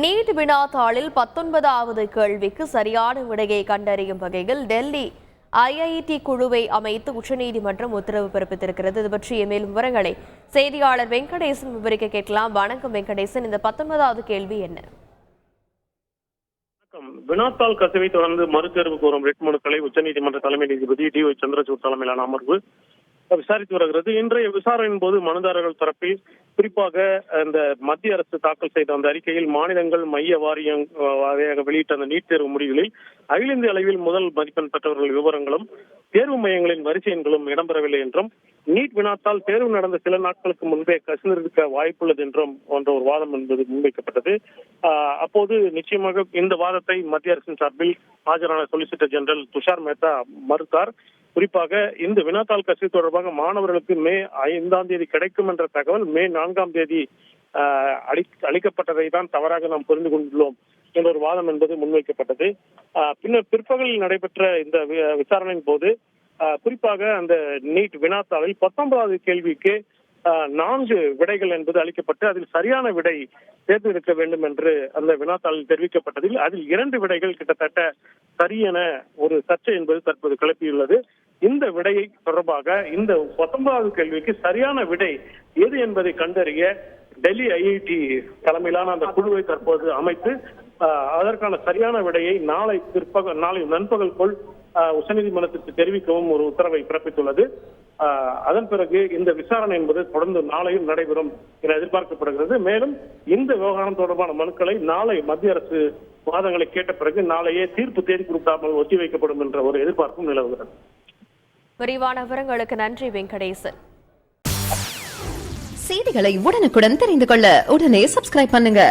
NEET வினாத்தாளில் 19வது கேள்விக்கு சரியான விடையை கண்டறியும் வகையில் டெல்லி ஐஐடி குழுவை அமைத்து உச்சநீதிமன்றம் உத்தரவு பிறப்பித்திருக்கிறது. இது பற்றிய மேலும் விவரங்களை செய்தியாளர் வெங்கடேசன் விவரிக்க கேட்கலாம். வணக்கம் வெங்கடேசன், இந்த 19வது கேள்வி என்ன? வினாத்தாள் கசிவை தொடர்ந்து மறுதேர்வு கோரும் ரிட் மனுக்களை உச்சநீதிமன்ற தலைமை நீதிபதி டி.ஒய். சந்திரசூட் தலைமையிலான அமர்வு விசாரித்து வருகிறது. இன்றைய விசாரணையின் போது மனுதாரர்கள் தரப்பில் குறிப்பாக இந்த மத்திய அரசு தாக்கல் செய்த அந்த அறிக்கையில் மாநிலங்கள் மைய வாரியாக வெளியிட்ட அந்த நீட் தேர்வு முடிவுகளில் அகில இந்திய அளவில் முதல் மதிப்பெண் பெற்றவர்கள் விவரங்களும் தேர்வு மையங்களின் வரிசை எண்களும் இடம்பெறவில்லை என்றும், நீட் வினாத்தால் தேர்வு நடந்த சில நாட்களுக்கு முன்பே கசிந்திருக்க வாய்ப்புள்ளது என்றும் போன்ற ஒரு வாதம் என்பது முன்வைக்கப்பட்டது. அப்போது நிச்சயமாக இந்த வாதத்தை மத்திய அரசின் சார்பில் ஆஜரான சொலிசிட்டர் ஜெனரல் துஷார் மேத்தா மறுத்தார். குறிப்பாக இந்த வினாத்தாள் கசிவு தொடர்பாக மாணவர்களுக்கு மே 5ஆம் தேதி கிடைக்கும் என்ற தகவல் மே 4ஆம் தேதி அளிக்கப்பட்டதை தான் தவறாக நாம் புரிந்து கொண்டுள்ளோம் என்ற ஒரு வாதம் என்பது முன்வைக்கப்பட்டது. பின்னர் பிற்பகலில் நடைபெற்ற இந்த விசாரணையின் போது குறிப்பாக அந்த நீட் வினாத்தாளில் 19வது கேள்விக்கு 4 விடைகள் என்பது அளிக்கப்பட்டு அதில் சரியான விடை தேர்ந்தெடுக்க வேண்டும் என்று அந்த வினாத்தாளில் தெரிவிக்கப்பட்டதில் அதில் 2 விடைகள் கிட்டத்தட்ட சரியென ஒரு சர்ச்சை என்பது தற்போது கிளப்பியுள்ளது. இந்த விடையை தொடர்பாக இந்த 19வது கேள்விக்கு சரியான விடை எது என்பதை கண்டறிய டெல்லி ஐஐடி தலைமையிலான அந்த குழுவை தற்போது அமைத்து அதற்கான சரியான விடையை நாளை நண்பகலுக்குள் உச்சநீதிமன்றத்திற்கு தெரிவிக்கவும் ஒரு உத்தரவை பிறப்பித்துள்ளது. அதன் பிறகு இந்த விசாரணை என்பது தொடர்ந்து நாளையும் நடைபெறும் என எதிர்பார்க்கப்படுகிறது. மேலும் இந்த விவகாரம் தொடர்பான மனுக்களை நாளை மத்திய அரசு வாதங்களை கேட்ட பிறகு நாளையே தீர்ப்பு தேதி கொடுக்காமல் ஒத்திவைக்கப்படும் என்ற ஒரு எதிர்பார்ப்பும் நிலவுகிறது. விரிவான விவரங்களுக்கு நன்றி வெங்கடேசன். செய்திகளை உடனுக்குடன் தெரிந்து கொள்ள உடனே சப்ஸ்கிரைப் பண்ணுங்க.